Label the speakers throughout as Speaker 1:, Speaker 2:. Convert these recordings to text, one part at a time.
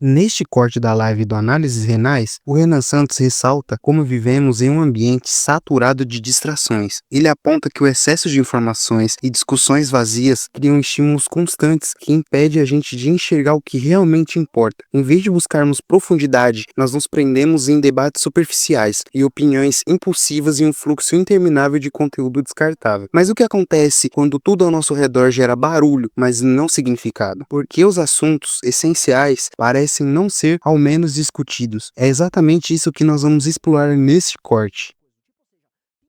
Speaker 1: Neste corte da live do Análises Renais, o Renan Santos ressalta como vivemos em um ambiente saturado de distrações. Ele aponta que o excesso de informações e discussões vazias criam estímulos constantes que impedem a gente de enxergar o que realmente importa. Em vez de buscarmos profundidade, nós nos prendemos em debates superficiais e opiniões impulsivas e um fluxo interminável de conteúdo descartável. Mas o que acontece quando tudo ao nosso redor gera barulho, mas não significado? Porque os assuntos essenciais parecem não ser ao menos discutidos. É exatamente isso que nós vamos explorar neste corte.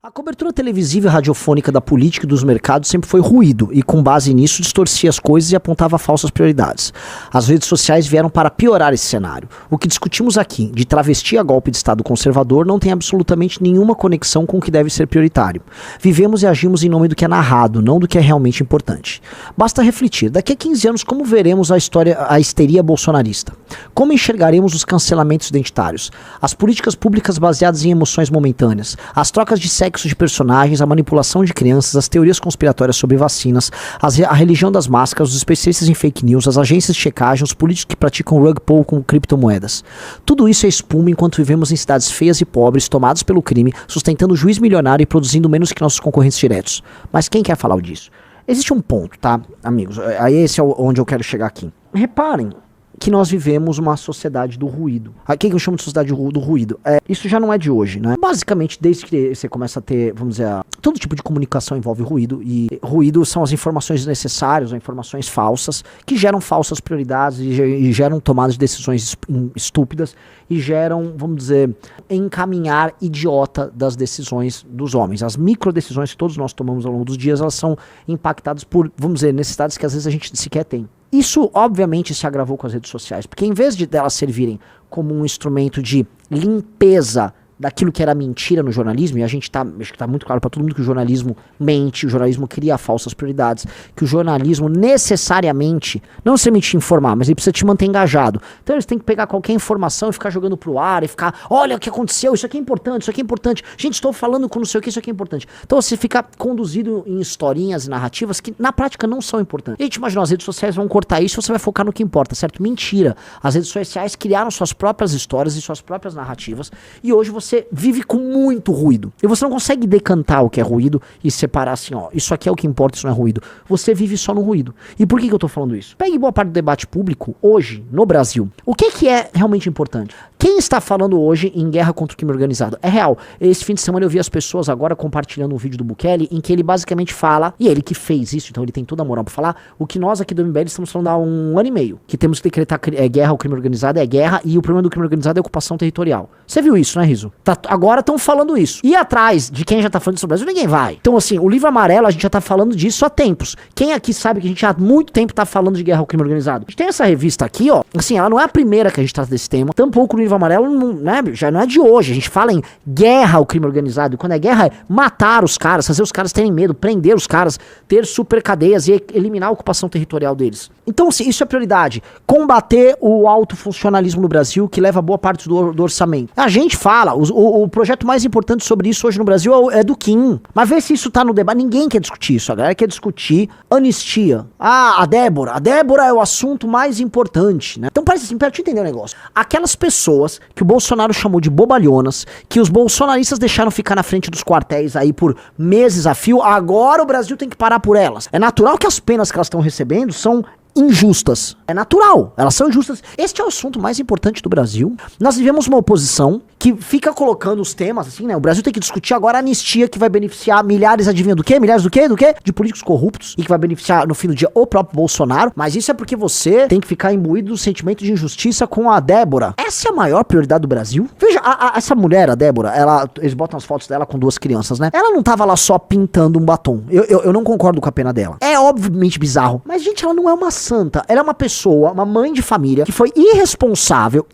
Speaker 2: A cobertura televisiva e radiofônica da política e dos mercados sempre foi ruído e, com base nisso, distorcia as coisas e apontava falsas prioridades. As redes sociais vieram para piorar esse cenário. O que discutimos aqui, de travesti a golpe de Estado conservador, não tem absolutamente nenhuma conexão com o que deve ser prioritário. Vivemos e agimos em nome do que é narrado, não do que é realmente importante. Basta refletir, daqui a 15 anos, como veremos a histeria bolsonarista? Como enxergaremos os cancelamentos identitários? As políticas públicas baseadas em emoções momentâneas? As trocas de sexo de personagens, a manipulação de crianças, as teorias conspiratórias sobre vacinas, a religião das máscaras, os especialistas em fake news, as agências de checagem, os políticos que praticam rug pull com criptomoedas. Tudo isso é espuma enquanto vivemos em cidades feias e pobres, tomadas pelo crime, sustentando juiz milionário e produzindo menos que nossos concorrentes diretos. Mas quem quer falar disso? Existe um ponto, tá, amigos? Aí esse é onde eu quero chegar aqui. Reparem que nós vivemos uma sociedade do ruído. O que eu chamo de sociedade do ruído? Isso já não é de hoje, né? Basicamente, desde que você começa a ter, vamos dizer, todo tipo de comunicação envolve ruído, e ruído são as informações desnecessárias, ou informações falsas, que geram falsas prioridades e geram tomadas de decisões estúpidas e geram, vamos dizer, encaminhar idiota das decisões dos homens. As micro decisões que todos nós tomamos ao longo dos dias, elas são impactadas por, vamos dizer, necessidades que às vezes a gente sequer tem. Isso, obviamente, se agravou com as redes sociais, porque em vez de delas servirem como um instrumento de limpeza daquilo que era mentira no jornalismo, e a gente acho que tá muito claro para todo mundo que o jornalismo mente, o jornalismo cria falsas prioridades, que o jornalismo necessariamente, não necessariamente te informar, mas ele precisa te manter engajado. Então eles têm que pegar qualquer informação e ficar jogando pro ar, e ficar, olha o que aconteceu, isso aqui é importante, isso aqui é importante, gente, estou falando com não sei o que, isso aqui é importante. Então você fica conduzido em historinhas e narrativas que na prática não são importantes. E a gente imagina, as redes sociais vão cortar isso, você vai focar no que importa, certo? Mentira. As redes sociais criaram suas próprias histórias e suas próprias narrativas, e hoje você vive com muito ruído. E você não consegue decantar o que é ruído e separar assim, ó, isso aqui é o que importa, isso não é ruído. Você vive só no ruído. E por que eu tô falando isso? Pegue boa parte do debate público hoje, no Brasil. O que é realmente importante? Quem está falando hoje em guerra contra o crime organizado? É real. Esse fim de semana eu vi as pessoas agora compartilhando um vídeo do Bukele em que ele basicamente fala, e ele que fez isso, então ele tem toda a moral pra falar, o que nós aqui do MBL estamos falando há 1 ano e meio. Que temos que decretar guerra ao crime organizado, é guerra, e o problema do crime organizado é ocupação territorial. Você viu isso, né, Riso? Agora estão falando isso. E atrás de quem já tá falando isso no Brasil, ninguém vai. Então, assim, o livro amarelo, a gente já tá falando disso há tempos. Quem aqui sabe que a gente há muito tempo tá falando de guerra ao crime organizado? A gente tem essa revista aqui, ó. Assim, ela não é a primeira que a gente trata desse tema. Tampouco o livro amarelo, né, já não é de hoje. A gente fala em guerra ao crime organizado. E quando é guerra, é matar os caras, fazer os caras terem medo, prender os caras, ter super cadeias e eliminar a ocupação territorial deles. Então, assim, isso é prioridade. Combater o alto funcionalismo no Brasil, que leva boa parte do orçamento. A gente fala, o projeto mais importante sobre isso hoje no Brasil é do Kim. Mas vê se isso tá no debate. Ninguém quer discutir isso. A galera quer discutir anistia. Ah, a Débora. A Débora é o assunto mais importante, né? Então parece assim, deixa eu entender o negócio. Aquelas pessoas que o Bolsonaro chamou de bobalhonas, que os bolsonaristas deixaram ficar na frente dos quartéis aí por meses a fio, agora o Brasil tem que parar por elas. É natural que as penas que elas estão recebendo são injustas. É natural, elas são injustas. Este é o assunto mais importante do Brasil. Nós vivemos uma oposição que fica colocando os temas assim, né? O Brasil tem que discutir agora a anistia que vai beneficiar milhares, adivinha do quê? Milhares do quê? Do quê? De políticos corruptos e que vai beneficiar no fim do dia o próprio Bolsonaro. Mas isso é porque você tem que ficar imbuído do sentimento de injustiça com a Débora. Essa é a maior prioridade do Brasil. Veja, essa mulher, a Débora, eles botam as fotos dela com 2 crianças, né? Ela não tava lá só pintando um batom. Eu não concordo com a pena dela. É obviamente bizarro. Mas, gente, ela não é uma santa. Ela é uma pessoa, uma mãe de família, que foi irresponsável,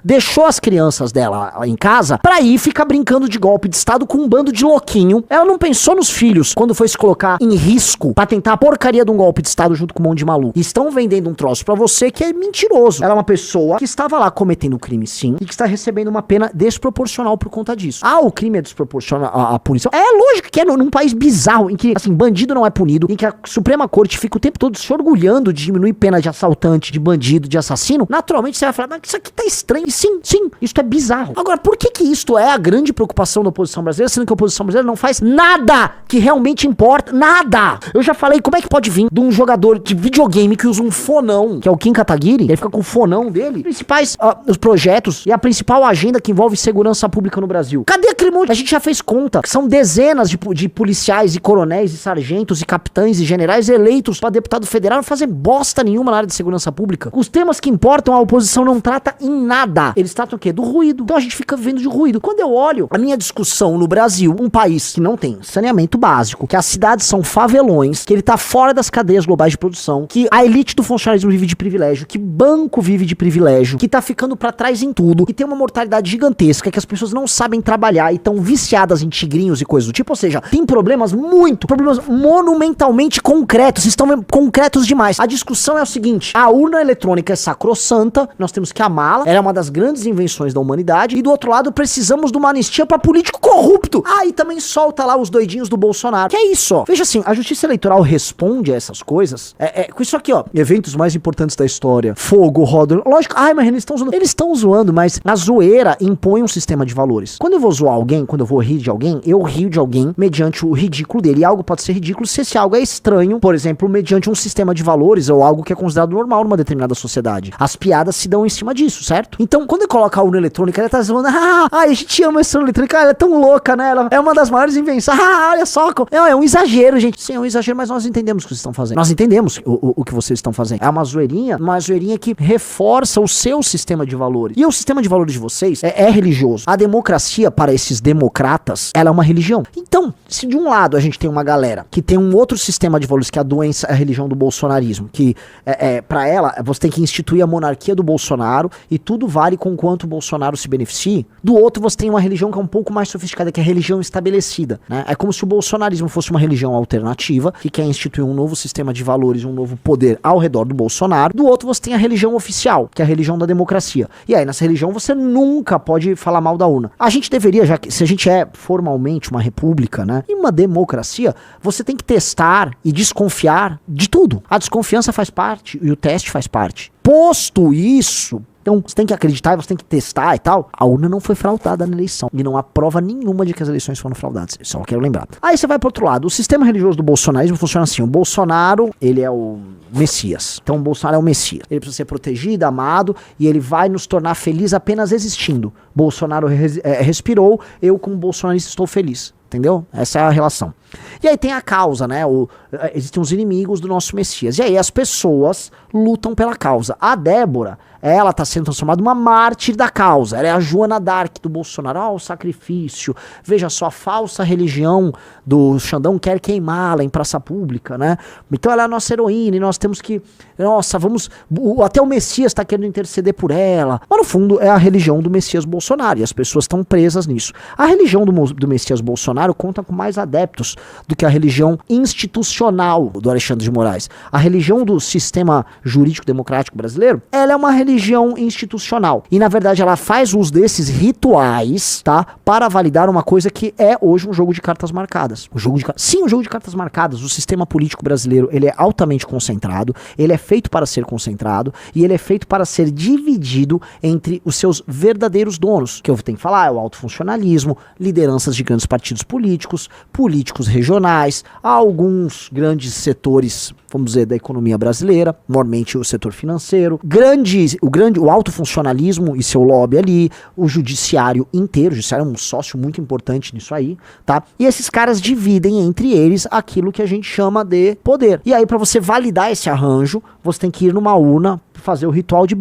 Speaker 2: deixou as crianças crianças dela lá em casa pra ir ficar brincando de golpe de Estado com um bando de louquinho. Ela não pensou nos filhos quando foi se colocar em risco pra tentar a porcaria de um golpe de Estado junto com um monte de maluco. Estão vendendo um troço pra você que é mentiroso. Ela é uma pessoa que estava lá cometendo crime sim e que está recebendo uma pena desproporcional por conta disso. Ah, o crime é desproporcional, a punição. É lógico que é num país bizarro em que, assim, bandido não é punido, em que a Suprema Corte fica o tempo todo se orgulhando de diminuir pena de assaltante, de bandido, de assassino. Naturalmente você vai falar, mas isso aqui tá estranho. E sim, isso é bizarro. Agora, por que isto é a grande preocupação da oposição brasileira, sendo que a oposição brasileira não faz nada que realmente importa? Nada! Eu já falei, como é que pode vir de um jogador de videogame que usa um fonão, que é o Kim Kataguiri, ele fica com o fonão dele, principais os projetos e a principal agenda que envolve segurança pública no Brasil. Cadê aquele monte? A gente já fez conta, que são dezenas de policiais e coronéis e sargentos e capitães e generais eleitos pra deputado federal não fazem bosta nenhuma na área de segurança pública. Os temas que importam a oposição não trata em nada. Eles tratam o quê? Do ruído. Então a gente fica vivendo de ruído. Quando eu olho a minha discussão no Brasil, um país que não tem saneamento básico, que as cidades são favelões, que ele tá fora das cadeias globais de produção, que a elite do funcionalismo vive de privilégio, que banco vive de privilégio, que tá ficando pra trás em tudo, que tem uma mortalidade gigantesca, que as pessoas não sabem trabalhar e estão viciadas em tigrinhos e coisas do tipo, ou seja, tem problemas monumentalmente concretos, estão concretos demais. A discussão é o seguinte, a urna eletrônica é sacrossanta, nós temos que amá-la, ela é uma das grandes invenções da humanidade, e do outro lado precisamos de uma anistia pra político corrupto. E também solta lá os doidinhos do Bolsonaro. Que é isso, ó. Veja assim, a justiça eleitoral responde a essas coisas, com isso aqui, ó, eventos mais importantes da história, fogo, roda, lógico, mas eles estão zoando, mas a zoeira impõe um sistema de valores. Quando eu vou zoar alguém, quando eu vou rir de alguém, eu rio de alguém mediante o ridículo dele, e algo pode ser ridículo se esse algo é estranho, por exemplo, mediante um sistema de valores, ou algo que é considerado normal numa determinada sociedade. As piadas se dão em cima disso, certo? Então, quando ele coloca a urna eletrônica, ele tá zoando, a gente ama essa urna eletrônica, ela é tão louca, né? Ela é uma das maiores invenções, olha só, é um exagero, gente. Sim, é um exagero, mas nós entendemos o que vocês estão fazendo. Nós entendemos o que vocês estão fazendo. É uma zoeirinha que reforça o seu sistema de valores. E o sistema de valores de vocês é religioso. A democracia, para esses democratas, ela é uma religião. Então, se de um lado a gente tem uma galera que tem um outro sistema de valores, que é a doença, a religião do bolsonarismo, que pra ela, você tem que instituir a monarquia do Bolsonaro e tudo vale com quanto o Bolsonaro se beneficie. Do outro, você tem uma religião que é um pouco mais sofisticada, que é a religião estabelecida, né? É como se o bolsonarismo fosse uma religião alternativa, que quer instituir um novo sistema de valores, um novo poder ao redor do Bolsonaro. Do outro, você tem a religião oficial, que é a religião da democracia. E aí, nessa religião, você nunca pode falar mal da urna. A gente deveria, já que se a gente é formalmente uma república, né, e uma democracia, você tem que testar e desconfiar de tudo. A desconfiança faz parte e o teste faz parte. Posto isso, então você tem que acreditar e você tem que testar e tal. A urna não foi fraudada na eleição. E não há prova nenhuma de que as eleições foram fraudadas. Só quero lembrar. Aí você vai pro outro lado. O sistema religioso do bolsonarismo funciona assim. O Bolsonaro, ele é o Messias. Então o Bolsonaro é o Messias. Ele precisa ser protegido, amado, e ele vai nos tornar feliz apenas existindo. Bolsonaro respirou, eu como bolsonarista estou feliz. Entendeu? Essa é a relação. E aí tem a causa, né? Existem os inimigos do nosso Messias. E aí as pessoas lutam pela causa. A Débora, ela tá sendo transformada numa mártir da causa. Ela é a Joana d'Arc do Bolsonaro. O sacrifício. Veja só, a falsa religião do Xandão quer queimá-la em praça pública, né? Então ela é a nossa heroína e nós temos que... Nossa, vamos... Até o Messias tá querendo interceder por ela. Mas no fundo é a religião do Messias Bolsonaro. E as pessoas estão presas nisso. A religião do Messias Bolsonaro conta com mais adeptos do que a religião institucional do Alexandre de Moraes. A religião do sistema jurídico democrático brasileiro, ela é uma religião institucional. E na verdade ela faz uso desses rituais, tá? Para validar uma coisa que é hoje um jogo de cartas marcadas. O jogo de cartas marcadas. O sistema político brasileiro, ele é altamente concentrado, ele é feito para ser concentrado e ele é feito para ser dividido entre os seus verdadeiros donos, que eu tenho que falar, é o alto funcionalismo, lideranças de grandes partidos políticos regionais, alguns grandes setores, vamos dizer, da economia brasileira, normalmente o setor financeiro, o alto funcionalismo e seu lobby ali, o judiciário inteiro, o judiciário é um sócio muito importante nisso aí, tá? E esses caras dividem entre eles aquilo que a gente chama de poder. E aí, pra você validar esse arranjo, você tem que ir numa urna, fazer o ritual de...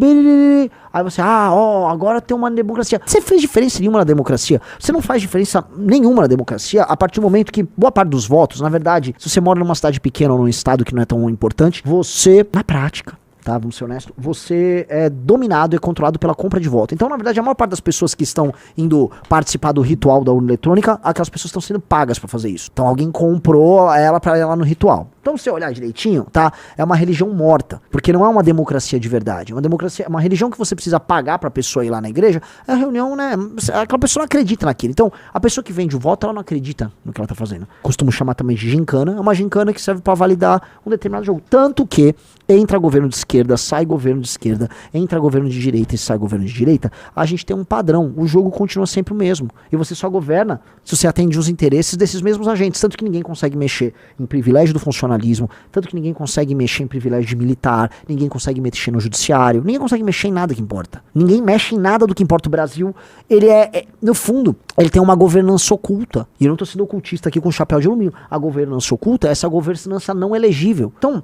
Speaker 2: Aí você, agora tem uma democracia. Você fez diferença nenhuma na democracia? Você não faz diferença nenhuma na democracia a partir do momento que boa parte dos votos, na verdade, se você mora numa cidade pequena ou num estado que não é tão importante, você, na prática, tá? Vamos ser honestos. Você é dominado e controlado pela compra de voto. Então, na verdade, a maior parte das pessoas que estão indo participar do ritual da urna eletrônica, aquelas pessoas estão sendo pagas pra fazer isso. Então, alguém comprou ela pra ela no ritual. Então, se você olhar direitinho, tá? É uma religião morta, porque não é uma democracia de verdade. Uma democracia, uma religião que você precisa pagar pra pessoa ir lá na igreja, é a reunião, né? Aquela pessoa não acredita naquilo. Então, a pessoa que vende o voto, ela não acredita no que ela tá fazendo. Costumo chamar também de gincana. É uma gincana que serve pra validar um determinado jogo. Tanto que entra governo de esquerda, sai governo de esquerda, entra governo de direita e sai governo de direita, a gente tem um padrão. O jogo continua sempre o mesmo. E você só governa se você atende os interesses desses mesmos agentes. Tanto que ninguém consegue mexer em privilégio do funcionalismo, tanto que ninguém consegue mexer em privilégio de militar, ninguém consegue mexer no judiciário, ninguém consegue mexer em nada que importa. Ninguém mexe em nada do que importa. O Brasil, ele no fundo, ele tem uma governança oculta. E eu não tô sendo ocultista aqui com chapéu de alumínio. A governança oculta é essa governança não elegível. Então,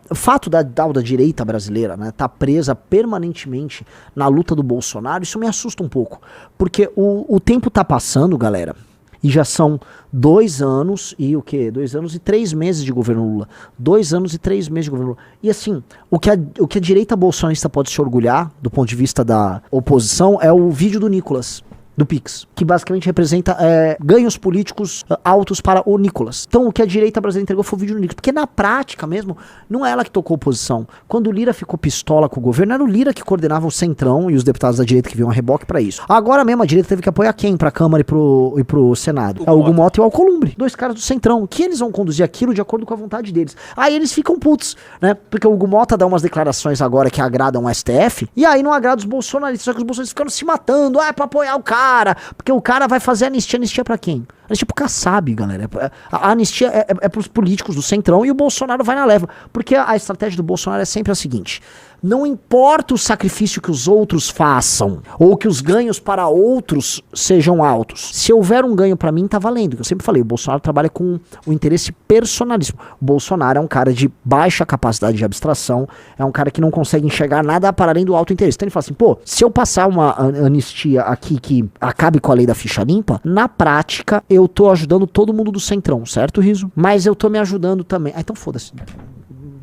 Speaker 2: o fato da direita brasileira, né, tá presa permanentemente na luta do Bolsonaro, isso me assusta um pouco. Porque o tempo tá passando, galera, e já são 2 anos e o quê? 2 anos e 3 meses de governo Lula. 2 anos e 3 meses de governo Lula. E assim, o que a direita bolsonarista pode se orgulhar, do ponto de vista da oposição, é o vídeo do Nicolas, do Pix, que basicamente representa ganhos políticos altos para o Nicolas. Então o que a direita brasileira entregou foi o vídeo do Nicolas, porque na prática mesmo, não é ela que tocou oposição. Quando o Lira ficou pistola com o governo, era o Lira que coordenava o Centrão e os deputados da direita que viam a reboque para isso. Agora mesmo a direita teve que apoiar quem pra Câmara e pro Senado? O Hugo Mota e o Alcolumbre, 2 caras do Centrão, que eles vão conduzir aquilo de acordo com a vontade deles. Aí eles ficam putos, né? Porque o Hugo Mota dá umas declarações agora que agradam o STF, e aí não agrada os bolsonaristas, só que os bolsonaristas ficaram se matando, é pra apoiar o cara, porque o cara vai fazer anistia pra quem? Anistia pro Kassab, galera. A anistia é pros políticos do Centrão e o Bolsonaro vai na leva. Porque a estratégia do Bolsonaro é sempre a seguinte: não importa o sacrifício que os outros façam, ou que os ganhos para outros sejam altos. Se houver um ganho pra mim, tá valendo. Eu sempre falei, o Bolsonaro trabalha com o interesse personalíssimo. O Bolsonaro é um cara de baixa capacidade de abstração, é um cara que não consegue enxergar nada para além do alto interesse. Então ele fala assim, pô, se eu passar uma anistia aqui que acabe com a lei da ficha limpa, na prática eu tô ajudando todo mundo do Centrão, certo, Riso? Mas eu tô me ajudando também. Ah, então foda-se.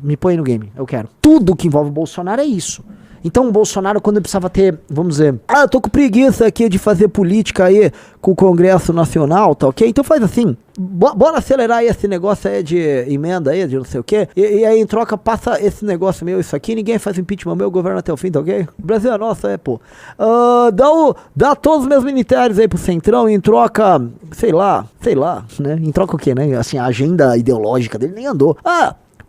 Speaker 2: Me põe no game, eu quero. Tudo que envolve o Bolsonaro é isso. Então o Bolsonaro, quando ele precisava ter, vamos dizer, eu tô com preguiça aqui de fazer política aí com o Congresso Nacional, tá ok? Então faz assim, bora acelerar aí esse negócio aí de emenda aí, de não sei o quê, e aí em troca passa esse negócio meu, isso aqui, ninguém faz impeachment meu, governo até o fim, tá ok? O Brasil é nosso, pô. Dá todos os meus militares aí pro Centrão e em troca, sei lá, né? Em troca o quê, né? Assim, a agenda ideológica dele nem andou.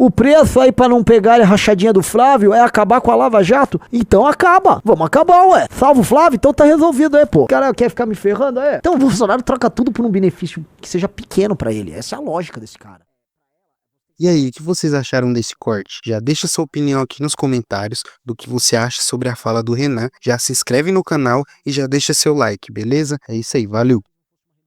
Speaker 2: O preço aí pra não pegar a rachadinha do Flávio é acabar com a Lava Jato? Então acaba. Vamos acabar, ué. Salva o Flávio, então tá resolvido aí, pô. O cara quer ficar me ferrando, é? Então o Bolsonaro troca tudo por um benefício que seja pequeno pra ele. Essa é a lógica desse cara.
Speaker 1: E aí, o que vocês acharam desse corte? Já deixa sua opinião aqui nos comentários do que você acha sobre a fala do Renan. Já se inscreve no canal e já deixa seu like, beleza? É isso aí, valeu!